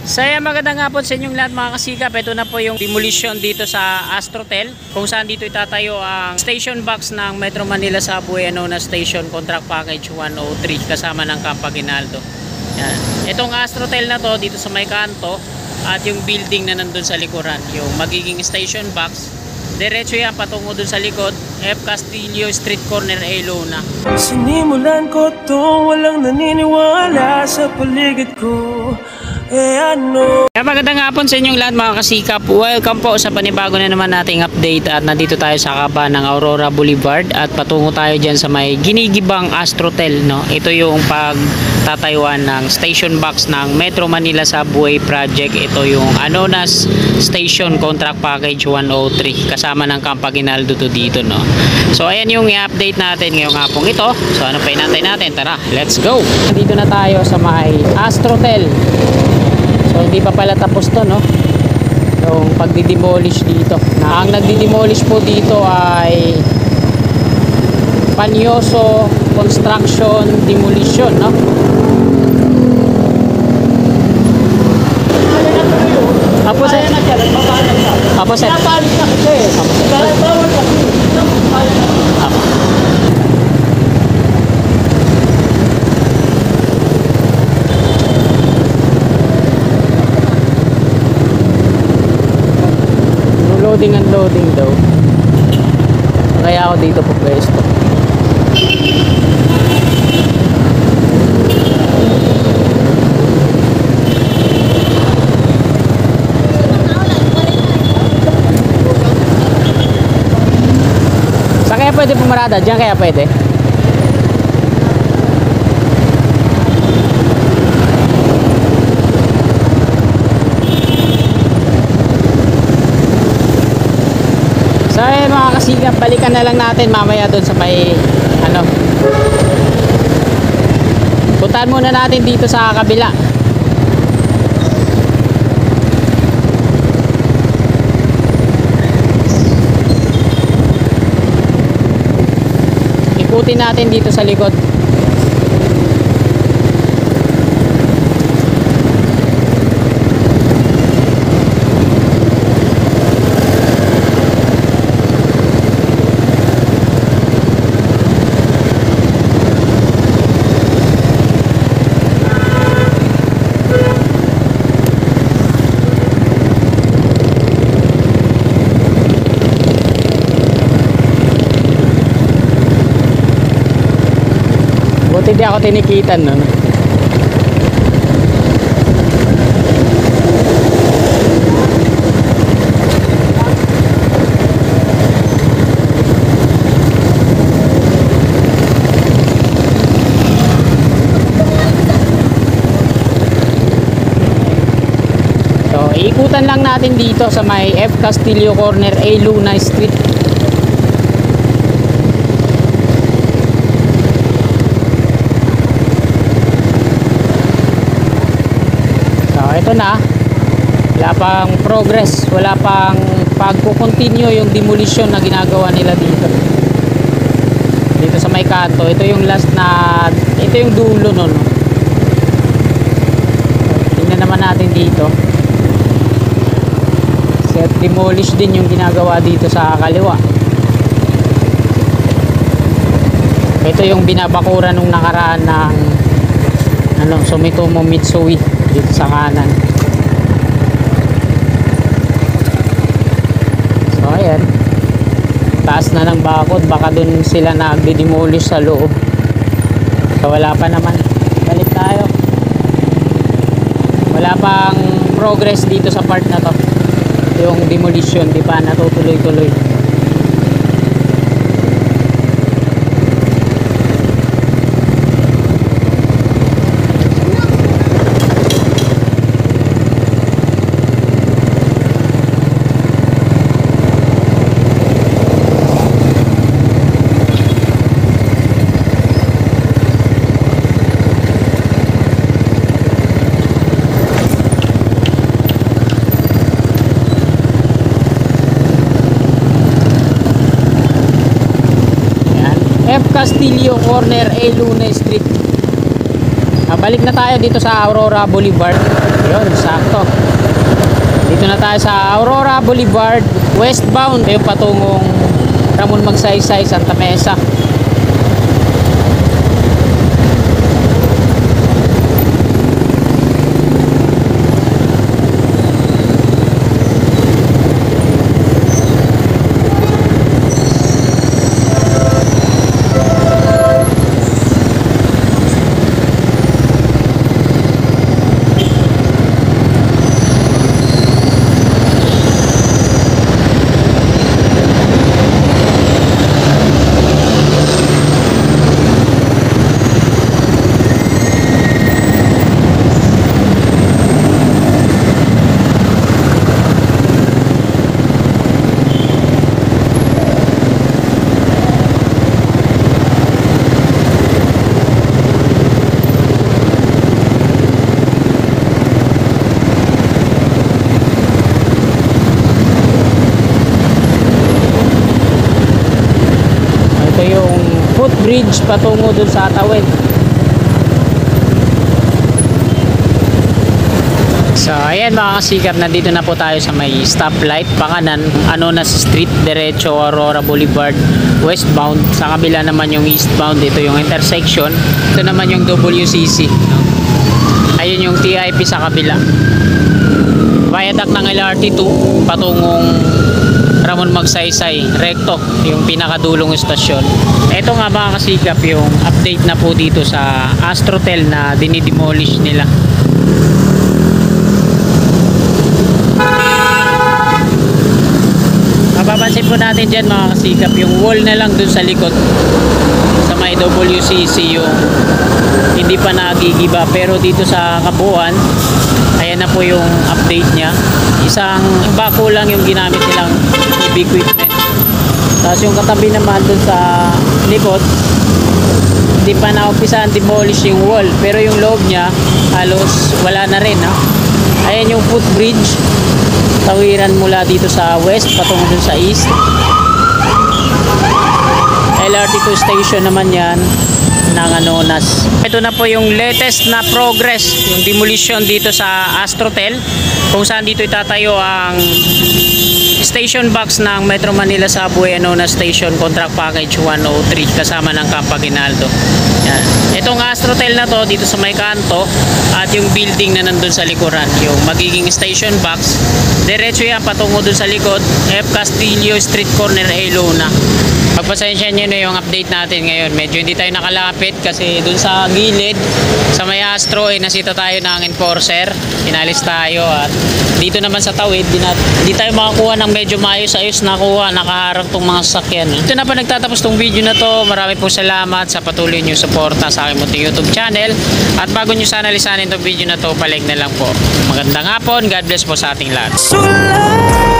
Saya magandang hapon sa inyong lahat mga kasikap. Ito na po yung demolition dito sa Astrotel, kung saan dito itatayo ang station box ng Metro Manila Subway na Station Contract Package 103 kasama ng Camp Aguinaldo. Yan. Itong Astrotel na to dito sa may kanto at yung building na nandun sa likuran, yung magiging station box, diretso yan patungo dun sa likod, F. Castillo Street Corner, A. Luna. Sinimulan ko to, walang naniniwala sa paligid ko. Magandang hapon sa inyong lahat mga kasikap. Welcome po sa panibago na naman nating update. At nandito tayo sa kaba ng Aurora Boulevard at patungo tayo dyan sa may ginigibang Astrotel, no? Ito yung pagtatayuan ng station box ng Metro Manila Subway Project. Ito yung Anonas Station Contract Package 103 kasama ng Camp Aguinaldo to dito, no? So ayan yung i-update natin ngayong hapong ito. So ano pa hinantay natin? Tara, let's go! Nandito na tayo sa may Astrotel. So hindi pa pala tapos to, no? Yung pagdi-demolish dito. Ang nagdi-demolish po dito ay Panyoso Construction Demolition, no? Apo sir. Apo sir. Apo. Loading and loading daw. Kaya ako dito po pwesto. Saan kaya pwede pumarada? Diyan kaya pwede? So mga kasigap, balikan na lang natin mamaya doon sa may puntahan muna natin dito sa kabila. Ikutin natin dito sa likod. Buti di ako tinikitan, no? So, iikutan lang natin dito sa may F. Castillo Corner, A. Luna Street. Ito na, wala pang progress, wala pang pagko-continue yung demolition na ginagawa nila dito sa may kanto. Ito yung last na, ito yung dulo no. Tingnan naman natin dito. Set demolish din yung ginagawa dito sa kaliwa. Ito yung binabakura nung nakaraan ng Sumitomo Mitsui dito sa kanan. So ayan, taas na ng bakod, baka dun sila nagdi-demolish sa loob. So wala pa naman, balik tayo. Wala pang progress dito sa part na to, yung demolition, di pa natutuloy-tuloy. F. Castillo Corner, A. Luna Street. Balik na tayo dito sa Aurora Boulevard. Yun, sakto. na tayo sa Aurora Boulevard, westbound. Yung patungong Ramon Magsaysay, Santa Mesa. Footbridge patungo dun sa Atawid. So ayan mga kasikap, nandito na po tayo sa may stoplight panganan, Anonas Street, diretso Aurora Boulevard westbound. Sa kabila naman yung eastbound, dito yung intersection, ito naman yung WCC, no? Ayun yung TIP sa kabila, viaduct ng LRT2 patungong Ramon Magsaysay, recto, yung pinakadulong istasyon. Ito nga mga kasikap, yung update na po dito sa Astrotel na dinidemolish nila. Mapapansin po natin dyan mga kasikap, yung wall na lang dun sa likod sa may WCC yung hindi pa nagigiba, pero dito sa kabuuan ayan na po yung update nya. Isang bako lang yung ginamit nilang heavy equipment, tapos yung katabi naman dun sa likod hindi pa na-umpisahan demolish yung wall, pero yung loob nya halos wala na rin, ha? Ayan yung footbridge, tawiran mula dito sa west patungo dun sa east. LRT2 station naman yan ng Anonas. Ito na po yung latest na progress, yung demolition dito sa Astrotel, kung saan dito itatayo ang station box ng Metro Manila Subway Anonas Station Contract Package 103 kasama ng Camp Aguinaldo. Yan. Itong Astrotel na to dito sa may kanto, at yung building na nandun sa likuran, yung magiging station box, diretso yan patungo dun sa likod, F. Castillo Street Corner, A. Luna. Pagpasensya nyo na yung update natin ngayon, medyo hindi tayo nakalapit kasi dun sa gilid sa may Astro nasita tayo ng enforcer, inalis tayo, at dito naman sa tawid hindi tayo makakuha ng medyo maayos-ayos nakuha, nakaharang tong mga sasakyan. Ito na pa nagtatapos tong video na to. Marami po salamat sa patuloy nyo suporta sa aking munting YouTube channel, at bago nyo sana lisanin tong video na to, palike na lang po. Magandang hapon, God bless po sa ating lahat. Sulat